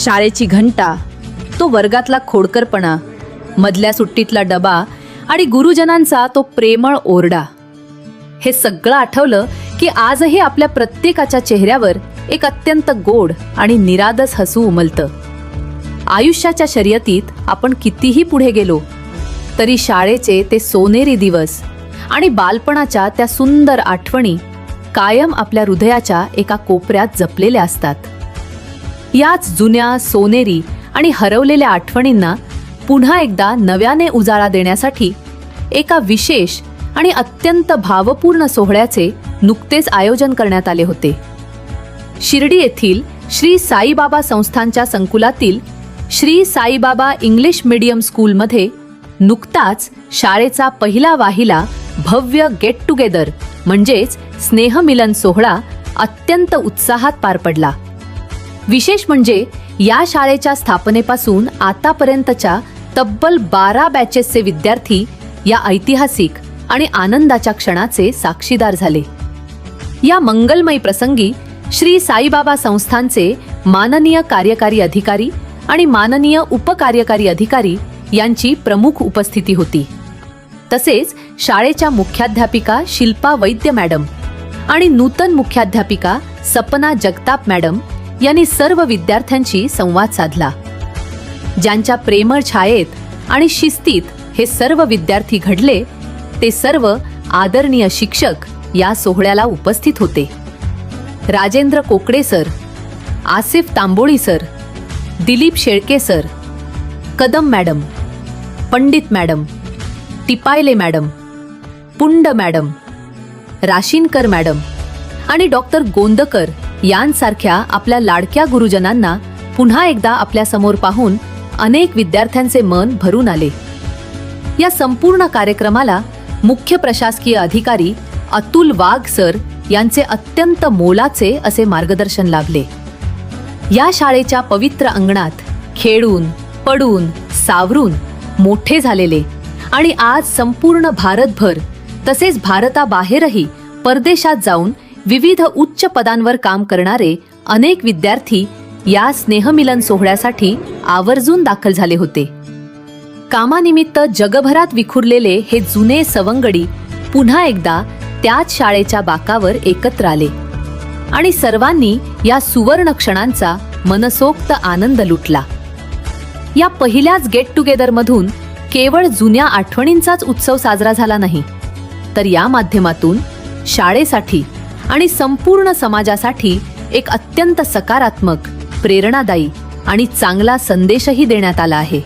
शाळेची घंटा, तो वर्गातला खोडकरपणा, मधल्या सुट्टीतला डबा आणि गुरुजनांचा तो प्रेमळ ओरडा, हे सगळं आठवलं की आजही आपल्या प्रत्येकाच्या चेहऱ्यावर एक अत्यंत गोड आणि निरागस हसू उमलतं. आयुष्याच्या शर्यतीत आपण कितीही पुढे गेलो तरी शाळेचे ते सोनेरी दिवस आणि बालपणाच्या त्या सुंदर आठवणी कायम आपल्या हृदयाच्या एका कोपऱ्यात जपलेल्या असतात. याच जुन्या सोनेरी आणि हरवलेल्या आठवणींना पुन्हा एकदा नव्याने उजाळा देण्यासाठी एका विशेष आणि अत्यंत भावपूर्ण सोहळ्याचे नुकतेच आयोजन करण्यात आले होते. शिर्डी येथील श्री साईबाबा संस्थांच्या संकुलातील श्री साईबाबा इंग्लिश मीडियम स्कूलमध्ये नुकताच शाळेचा पहिला वाहिला भव्य गेट टुगेदर म्हणजेच स्नेहमिलन सोहळा अत्यंत उत्साहात पार पडला. विशेष म्हणजे या शाळेच्या स्थापनेपासून आतापर्यंतच्या तब्बल 12 बॅचेसचे विद्यार्थी या ऐतिहासिक आणि आनंदाच्या क्षणाचे साक्षीदार झाले. या मंगलमयी प्रसंगी श्री साईबाबा संस्थांचे माननीय कार्यकारी अधिकारी आणि माननीय उपकार्यकारी अधिकारी यांची प्रमुख उपस्थिती होती. तसेच शाळेच्या मुख्याध्यापिका शिल्पा वैद्य मॅडम आणि नूतन मुख्याध्यापिका सपना जगताप मॅडम यांनी सर्व विद्यार्थ्यांशी संवाद साधला. ज्यांच्या प्रेमळ छायेत आणि शिस्तीत हे सर्व विद्यार्थी घडले ते सर्व आदरणीय शिक्षक या सोहळ्याला उपस्थित होते. Rajendra Kokade sir, Asif Tamboli sir, Dilip Shelke sir, Kadam madam, Pandit madam, Tipayle madam, Pund madam, Rashinkar madam आणि डॉक्टर गोंदकर यांसारख्या आपल्या लाडक्या गुरुजनांना पुन्हा एकदा आपल्यासमोर पाहून अनेक विद्यार्थ्यांचे मन भरून आले. या संपूर्ण कार्यक्रमाला मुख्य प्रशासकीय अधिकारी अतुल वाघ सर यांचे अत्यंत मोलाचे असे मार्गदर्शन लाभले. या शाळेच्या पवित्र अंगणात खेळून, पडून, सावरून मोठे झालेले आणि आज संपूर्ण भारतभर तसेच भारताबाहेरही परदेशात जाऊन विविध उच्च पदांवर काम करणारे अनेक विद्यार्थी या स्नेहमिलन सोहळ्यासाठी आवर्जून दाखल झाले होते. कामानिमित्त जगभरात विखुरलेले हे जुने सवंगडी पुन्हा एकदा त्याच शाळेच्या बाकावर एकत्र आले आणि सर्वांनी या सुवर्ण क्षणांचा मनसोक्त आनंद लुटला. या पहिल्याच गेट टुगेदरमधून केवळ जुन्या आठवणींचाच उत्सव साजरा झाला नाही, तर या माध्यमातून शाळेसाठी आणि संपूर्ण समाजासाठी एक अत्यंत सकारात्मक, प्रेरणादायी आणि चांगला संदेशही देण्यात आला आहे.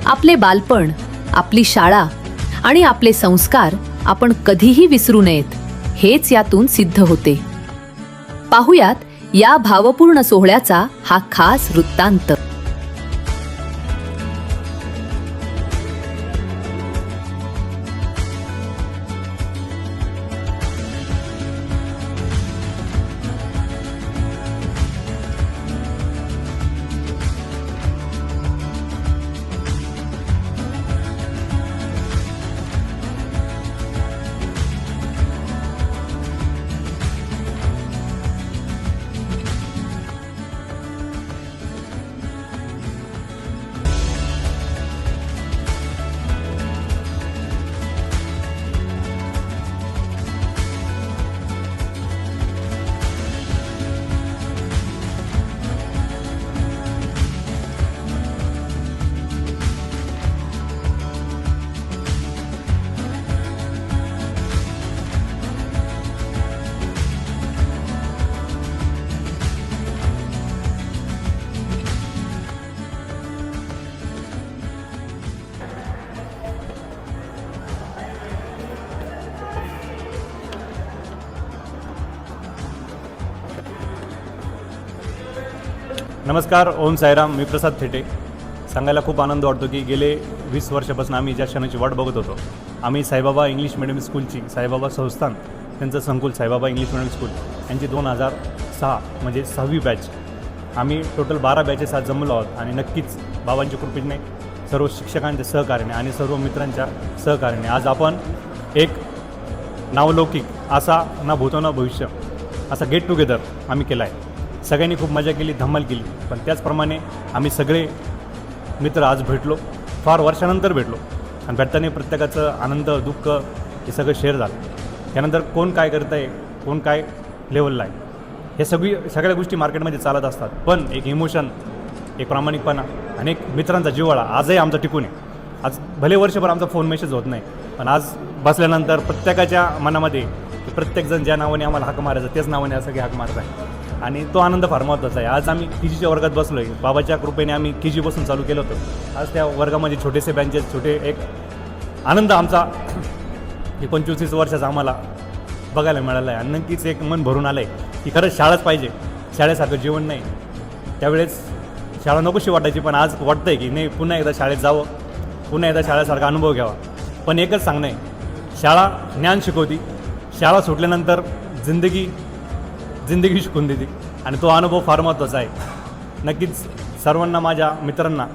आपले बालपण, आपली शाळा आणि आपले संस्कार आपण कधीही विसरू नयेत, हेच यातून सिद्ध होते. पाहुयात या भावपूर्ण सोहळ्याचा हा खास वृत्तांत. नमस्कार, ओम साईराम. मी प्रसाद थेटे. सांगायला खूप आनंद वाटतो की गेले 20 वर्षापासून आम्ही ज्या क्षणाची वाट बघत होतो, आम्ही साईबाबा इंग्लिश मिडियम स्कूलची, साईबाबा संस्थान त्यांचं संकुल साईबाबा इंग्लिश मिडियम स्कूल यांची 2006 म्हणजे 6वी बॅच, आम्ही टोटल 12 बॅचेस आज जमलो आहोत. आणि नक्कीच बाबांच्या कृपेने, सर्व शिक्षकांच्या सहकार्याने आणि सर्व मित्रांच्या सहकार्याने आज आपण एक नावलौकिक असा ना भूतो ना भविष्य असा गेट टुगेदर आम्ही केला आहे. सगळ्यांनी खूप मजा केली, धमाल केली. पण त्याचप्रमाणे आम्ही सगळे मित्र आज भेटलो, फार वर्षानंतर भेटलो आणि भेटताना प्रत्येकाचं आनंद दुःख हे सगळं शेअर झालं. त्यानंतर कोण काय करतं आहे, कोण काय लेवलला आहे, हे सगळ्या गोष्टी मार्केटमध्ये चालत असतात. पण एक इमोशन, एक प्रामाणिकपणा आणि एक मित्रांचा जिव्हाळा आजही आमचा टिकून आहे. आज भले वर्षभर आमचा फोन मेसेज होत नाही, पण आज बसल्यानंतर प्रत्येकाच्या मनामध्ये प्रत्येकजण ज्या नावाने आम्हाला हाक मारायचं तेच नावाने असं की हाक मारत आहे आणि तो आनंद फार महत्त्वाचा आहे. आज आम्ही KGच्या वर्गात बसलो आहे. बाबाच्या कृपेने आम्ही KG बसून चालू केलं होतं. आज त्या वर्गामध्ये छोटेसे बेंचेस, छोटे एक आनंद आमचा 25 वर्षाचा आम्हाला बघायला मिळाला आहे आणि नक्कीच एक मन भरून आलं आहे की खरंच शाळाच पाहिजे, शाळेसारखं जीवन नाही. त्यावेळेस शाळा नकोशी वाटायची, पण आज वाटतं आहे की नाही, पुन्हा एकदा शाळेत जावं, पुन्हा एकदा शाळेसारखा अनुभव घ्यावा. पण एकच सांगणं आहे, शाळा ज्ञान शिकवती, शाळा सुटल्यानंतर जिंदगी शिकून देते आणि तो अनुभव फार महत्त्वाचा आहे. नक्कीच सर्वांना, माझ्या मित्रांना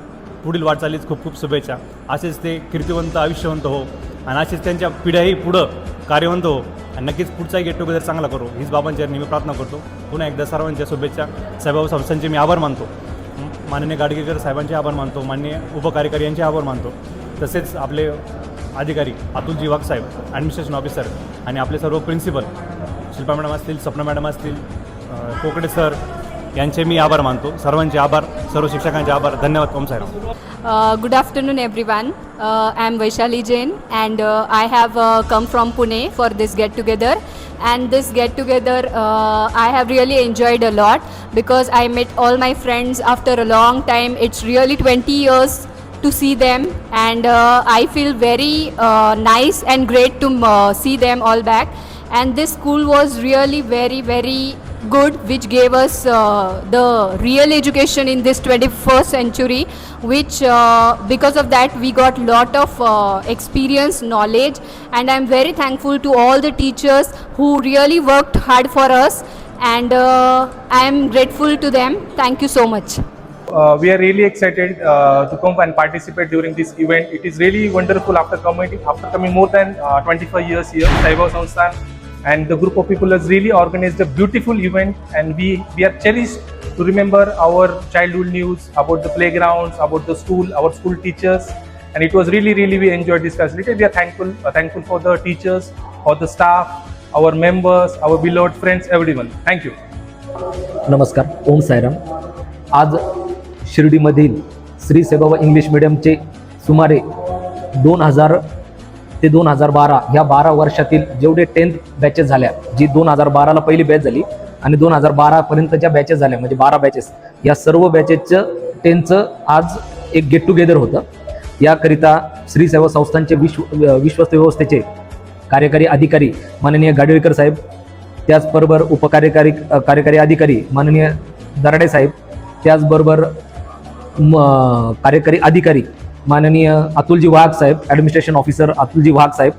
पुढील वाटचालीत खूप खूप शुभेच्छा. असेच ते कीर्तिवंत, आयुष्यवंत हो आणि असेच त्यांच्या पिढ्याही पुढं कार्यवंत हो आणि नक्कीच पुढचाही गेट टुगेदर चांगला करू, हीच बाबांच्या मी प्रार्थना करतो. पुन्हा एकदा सर्वांच्या शुभेच्छा. साईबाबा संस्थांचे मी आभार मानतो, माननीय गाडगेकर साहेबांचे आभार मानतो, माननीय उपकार्यकारी यांचे आभार मानतो. तसेच आपले अधिकारी अतुलजी वाघ साहेब, ॲडमिनिस्ट्रेशन ऑफिसर आणि आपले सर्व प्रिन्सिपल, शिल्पा मॅडम असतील, सपना मॅडम असतील, कोकडे सर यांचे मी आभार मानतो. सर्वांचे आभार, सर्व शिक्षकांचे आभार. धन्यवाद. Om Sairam. Good afternoon, everyone. I am Vaishali Jain, and I have come from Pune for this get-together. And this get-together, I have really enjoyed a lot because I met all my friends after a long time. It's really 20 years to see them, and I feel very nice and great to see them all back. And this school was really very, very good, which gave us the real education in this 21st century, which because of that we got lot of experience, knowledge, and I'm very thankful to all the teachers who really worked hard for us, and I am grateful to them. Thank you so much. We are really excited to come and participate during this event. It is really wonderful after coming more than 25 years here. Saibaba Sansthan and the group of people has really organized a beautiful event, and we are cherished to remember our childhood news about the playgrounds, about the school, our school teachers, and it was really we enjoyed this facility. We are thankful for the teachers, for the staff, our members, our beloved friends, everyone. Thank you. नमस्कार. ओम साईराम. आज शिर्डीमधील Shri Saibaba English मिडियमचे सुमारे 2000 ते 2012 ह्या 12 वर्षातील जेवढे 10th batches झाल्या, जी 2012ला पहिली batch झाली आणि 2012 पर्यंत ज्या बॅचेस झाल्या म्हणजे 12 बॅचेस, या सर्व बॅचेसचं 10th आज एक गेट टुगेदर होतं. याकरिता श्री साईबाबा संस्थांचे विश्वस्त व्यवस्थेचे कार्यकारी अधिकारी माननीय गाडगेकर साहेब, त्याचबरोबर कार्यकारी अधिकारी माननीय दराडे साहेब, त्याचबरोबर कार्यकारी अधिकारी माननीय अतुलजी वाघ साहेब, ॲडमिनिस्ट्रेशन ऑफिसर अतुलजी वाघ साहेब,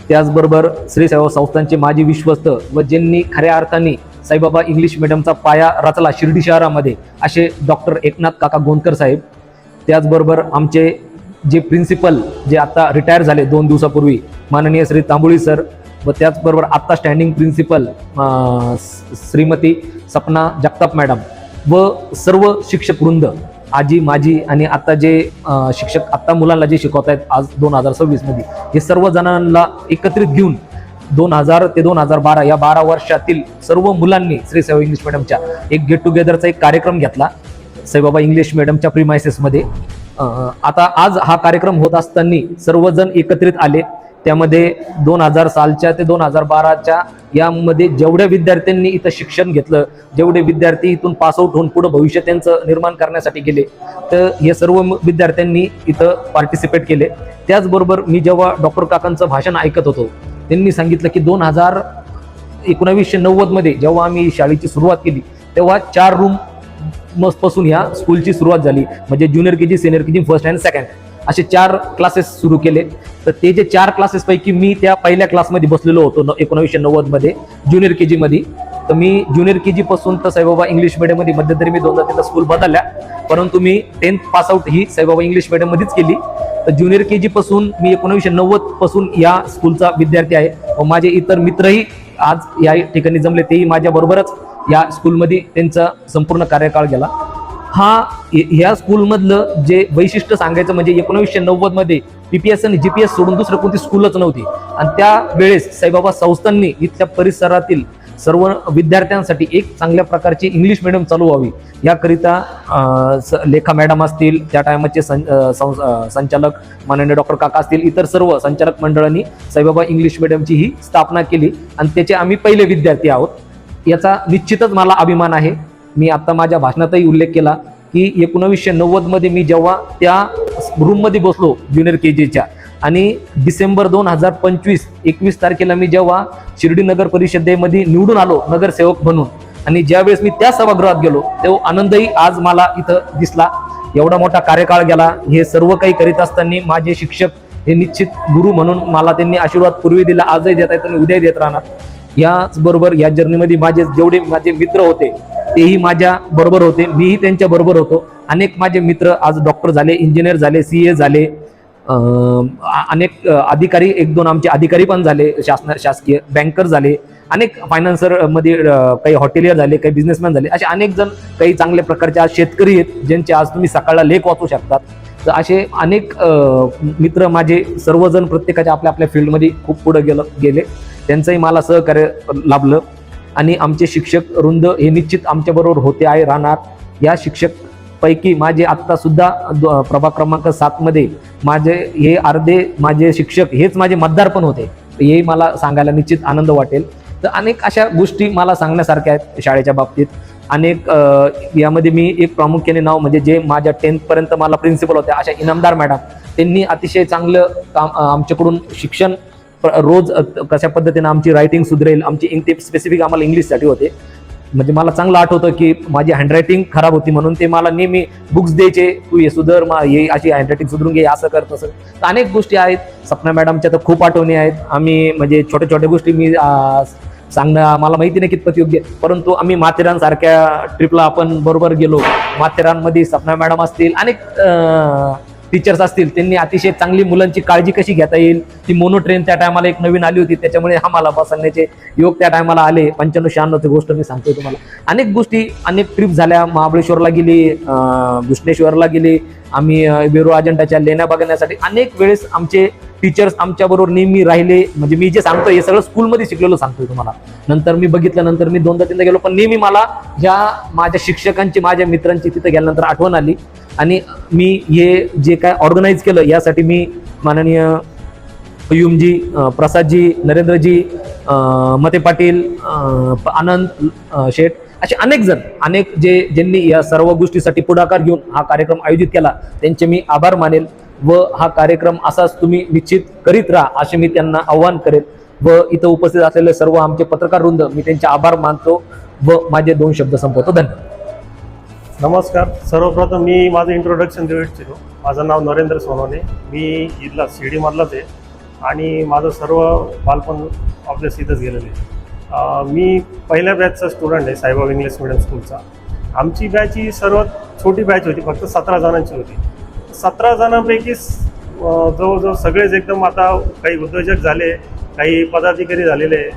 त्याचबरोबर श्री साईबाबा संस्थांचे माजी विश्वस्त व ज्यांनी खऱ्या अर्थाने साईबाबा इंग्लिश मिडियमचा पाया रचला शिर्डी शहरामध्ये, असे डॉक्टर एकनाथ काका गोंदकर साहेब, त्याचबरोबर आमचे जे प्रिन्सिपल जे आता रिटायर झाले 2 दिवसापूर्वी माननीय श्री तांबुळी सर, व त्याचबरोबर आत्ता standing principal Shrimati Sapna Jagtap madam व सर्व शिक्षकवृंद, आजी माजी आणि आता जे शिक्षक आत्ता मुलांना जे शिकवत आहेत आज 2026 मध्ये, हे सर्व जणांना एकत्रित घेऊन 2000 ते 2012 या 12 वर्षातील सर्व मुलांनी श्री साईबाबा इंग्लिश मिडियमच्या एक गेट टुगेदरचा एक कार्यक्रम घेतला साईबाबा इंग्लिश मिडियमच्या प्रिमायसेसमध्ये. आता आज हा कार्यक्रम होत असताना सर्वजण एकत्रित आले. त्यामध्ये 2000 सालच्या ते 2012च्या यामध्ये जेवढ्या विद्यार्थ्यांनी इथं शिक्षण घेतलं, जेवढे विद्यार्थी इथून पासआउट होऊन पुढे भविष्य त्यांचं निर्माण करण्यासाठी गेले, तर हे सर्व विद्यार्थ्यांनी इथं पार्टिसिपेट केले. त्याचबरोबर मी जेव्हा डॉक्टर काकांचं भाषण ऐकत होतो, त्यांनी सांगितलं की 1990 मध्ये जेव्हा आम्ही शाळेची सुरुवात केली तेव्हा 4 रूम पासून ह्या स्कूलची सुरुवात झाली, म्हणजे junior KG, senior KG, first and second असे 4 क्लासेस सुरू केले. तर ते जे 4 क्लासेस पैकी मी त्या पहिल्या क्लासमध्ये बसलेलो होतो 1990 मध्ये ज्युनियर KG मध्ये. तर मी ज्युनियर KG पासून तर साईबाबा इंग्लिश मिडियम मध्ये मध्यंतरी मी 2दा 3दा स्कूल बदलल्या, परंतु मी 10th पास आउट ही साईबाबा इंग्लिश मिडियम मध्येच केली. तर ज्युनियर KG पासून मी 1990 पासून या स्कूलचा विद्यार्थी आहे व माझे इतर मित्रही आज या ठिकाणी जमले, तेही माझ्या बरोबरच या स्कूलमध्ये त्यांचा संपूर्ण कार्यकाळ गेला. ह्या स्कूलमधलं जे वैशिष्ट्य सांगायचं म्हणजे 1990 मध्ये PPS आणि GPS सोडून दुसरं कोणती स्कूलच नव्हती. आणि त्या वेळेस साईबाबा संस्थांनी इथल्या परिसरातील सर्व विद्यार्थ्यांसाठी एक चांगल्या प्रकारची इंग्लिश मिडियम चालू व्हावी याकरिता लेखा मॅडम असतील, त्या टायमाचे संचालक माननीय डॉक्टर काका असतील, इतर सर्व संचालक मंडळांनी साईबाबा इंग्लिश मिडियमची ही स्थापना केली आणि त्याचे आम्ही पहिले विद्यार्थी आहोत. याचा निश्चितच मला अभिमान आहे. मी आता माझ्या भाषणातही उल्लेख केला की 1990 मध्ये मी जेव्हा त्या रूममध्ये बसलो ज्युनियर KGच्या आणि डिसेंबर 2025 21 तारखेला मी जेव्हा शिर्डी नगर परिषदेमध्ये निवडून आलो नगरसेवक म्हणून आणि ज्यावेळेस मी त्या सभागृहात गेलो तेव्हा आनंदही आज मला इथं दिसला. एवढा मोठा कार्यकाळ गेला. हे सर्व काही करीत असताना माझे शिक्षक हे निश्चित गुरु म्हणून मला त्यांनी आशीर्वाद पूर्वी दिला, आजही देत आहेत आणि उद्याही देत राहणार. याचबरोबर या जर्नीमध्ये जेवढे माझे मित्र होते तेही माझ्या बरोबर होते, मीही त्यांच्या बरोबर होतो. अनेक माझे मित्र आज डॉक्टर झाले, इंजिनियर झाले, CA झाले, अनेक अधिकारी, 1-2 आमचे अधिकारी पण झाले, शासकीय बँकर झाले, अनेक फायनान्सर मध्ये काही हॉटेलियर झाले, काही बिझनेसमॅन झाले, असे अनेक जण, काही चांगल्या प्रकारचे आज शेतकरी आहेत ज्यांचे आज तुम्ही सकाळला लेख वाचू शकतात. तर असे अनेक मित्र माझे सर्वजण प्रत्येकाच्या आपल्या आपल्या फील्डमध्ये खूप पुढे गेले. त्यांचंही मला सहकार्य लाभलं आणि आमचे शिक्षक वृंद हे निश्चित आमच्याबरोबर होते आहे राहणार. या शिक्षक पैकी माझे आत्ता सुद्धा प्रभाग क्रमांक 7 मध्ये माझे हे अर्धे माझे शिक्षक हेच माझे मतदार पण होते. हेही मला सांगायला निश्चित आनंद वाटेल. तर अनेक अशा गोष्टी मला सांगण्यासारख्या आहेत शाळेच्या बाबतीत. अनेक यामध्ये मी एक प्रामुख्याने नाव म्हणजे जे माझ्या 10th पर्यंत मला प्रिन्सिपल होत्या अशा इनामदार मॅडम, त्यांनी अतिशय चांगलं काम आमच्याकडून शिक्षण रोज कशा पद्धतीने आमची रायटिंग सुधरेल, आमची स्पेसिफिक आम्हाला इंग्लिशसाठी होते. म्हणजे मला चांगलं आठवतं की माझी हँडरायटिंग खराब होती म्हणून ते मला नेहमी बुक्स द्यायचे, तू हे सुधर, हे अशी हँडरायटिंग सुधरून घे, असं कर तसं. तर अनेक गोष्टी आहेत. सपना मॅडमच्या तर खूप आठवणी आहेत. आम्ही म्हणजे छोट्या छोट्या गोष्टी मी सांगणं मला माहिती नाही कितपत योग्य, परंतु आम्ही माथेरानसारख्या ट्रिपला आपण बरोबर गेलो. माथेरानमध्ये सपना मॅडम असतील, अनेक टीचर्स असतील, त्यांनी अतिशय चांगली मुलांची काळजी कशी घेता येईल, ती मोनो ट्रेन त्या टायमाला एक नवीन आली होती, त्याच्यामुळे आम्हाला बसण्याचे योग त्या टायमाला आले. 95-96 गोष्ट मी सांगतोय तुम्हाला. अनेक गोष्टी, अनेक ट्रिप झाल्या. महाबळेश्वरला गेली, घृष्णेश्वरला गेली आम्ही, वेरूळ अजंठाच्या लेण्या बघण्यासाठी. अनेक वेळेस आमचे टीचर्स आमच्याबरोबर नेहमी राहिले. म्हणजे मी जे सांगतोय हे सगळं स्कूलमध्ये शिकलेलो सांगतोय तुम्हाला. नंतर मी बघितलं, नंतर मी 2दा-3दा गेलो, पण नेहमी मला ह्या माझ्या शिक्षकांची, माझ्या मित्रांची तिथे गेल्यानंतर आठवण आली. आणि मी हे जे काय ऑर्गनाईज केलं यासाठी मी माननीय युमजी, प्रसादजी, नरेंद्रजी, मते पाटील, आनंद शेठ, असे अनेक जण, अनेक ज्यांनी या सर्व गोष्टीसाठी पुढाकार घेऊन हा कार्यक्रम आयोजित केला, त्यांचे मी आभार मानेल. व हा कार्यक्रम असाच तुम्ही निश्चित करीत राहा असे मी त्यांना आव्हान करेल. व इथं उपस्थित असलेले सर्व आमचे पत्रकार वृंद, मी त्यांचे आभार मानतो व माझे 2 शब्द संपवतो. धन्यवाद. नमस्कार. सर्वप्रथम मी माझं इंट्रोडक्शन देऊ इच्छितो. माझं नाव नरेंद्र सोनवणे, मी इथला शिर्डीमधलाच आहे आणि माझं सर्व बालपण ऑब्वियस इथंच गेलेलं आहे. मी पहिल्या बॅचचा स्टुडंट आहे साईबाबा इंग्लिश मिडियम स्कूलचा. आमची बॅच ही सर्वात छोटी बॅच होती, फक्त 17 जणांची होती. 17 जणांपैकी जवळजवळ सगळेच एकदम आता काही उद्योजक झाले, काही पदाधिकारी झालेले.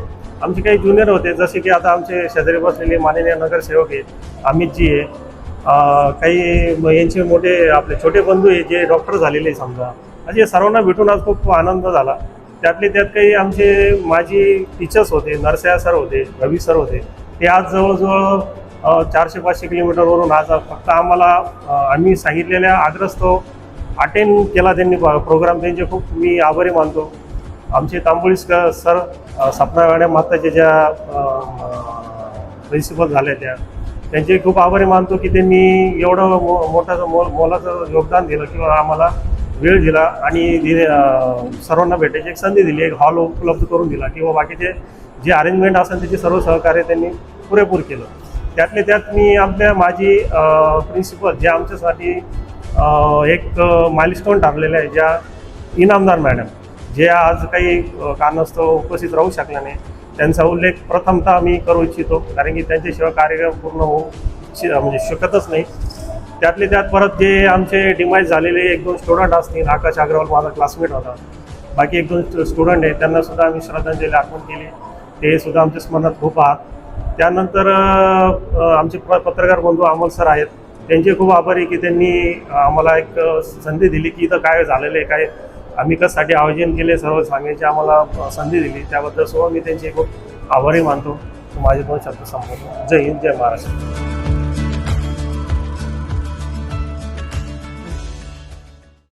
आमचे काही ज्युनियर होते, जसे की आता आमचे शेजारी बसलेले माननीय नगरसेवक आहेत, अमितजी आहे, काही यांचे मोठे आपले छोटे बंधू आहे जे डॉक्टर झालेले समजा. असे सर्वांना भेटून आज खूप आनंद झाला. त्यातले त्यात काही आमचे माझी टीचर्स होते, नरसया सर होते, रवी सर होते. ते आज जवळजवळ 400-500 किलोमीटरवरून आज फक्त आम्हाला आम्ही सांगितलेल्या आग्रस्तव अटेंड केला त्यांनी प्रोग्राम. त्यांचे खूप मी आभारी मानतो. आमचे तांबोळी सर, सपना मॅडम आत्ताच्या ज्या प्रिन्सिपल झाल्या त्यांचे खूप आभारी मानतो की त्यांनी एवढं मोलाचं योगदान दिलं किंवा आम्हाला वेळ दिला आणि सर्वांना भेटायची एक संधी दिली, एक हॉल उपलब्ध करून दिला किंवा बाकीचे जे अरेंजमेंट असेल त्याचे सर्व सहकार्य त्यांनी पुरेपूर केलं. त्यातले त्यात मी माझी प्रिन्सिपल जे आमच्यासाठी एक माइलस्टोन ठरलेलं आहे, ज्या इनामदार मॅडम जे आज काही कारणास्तव उपस्थित राहू शकल्या नाही, त्यांचा उल्लेख प्रथमतः मी करू इच्छितो, कारण की त्यांच्याशिवाय कार्यक्रम पूर्ण होऊ शकतच नाही. त्यातले त्यात परत जे आमचे डिमाइज झालेले 1-2 स्टुडंट असतील, आकाश अग्रवाल माझा क्लासमेट होता, बाकी 1-2 स्टुडंट आहेत, त्यांना सुद्धा आम्ही श्रद्धांजली अर्पण केली. ते सुद्धा आमच्या स्मरणात खूप आहात. त्यानंतर आमचे पत्रकार बंधू अमोल सर आहेत, त्यांचे खूप आभारी की त्यांनी आम्हाला एक संधी दिली की इथं काय झालेलं आहे, काय आम्ही कशासाठी आयोजन केले, सर्व सांगण्याची आम्हाला संधी दिली. त्याबद्दल मी त्यांचे खूप आभारी मानतो. माझे 2 शब्द संपवतो. जय हिंद, जय महाराष्ट्र.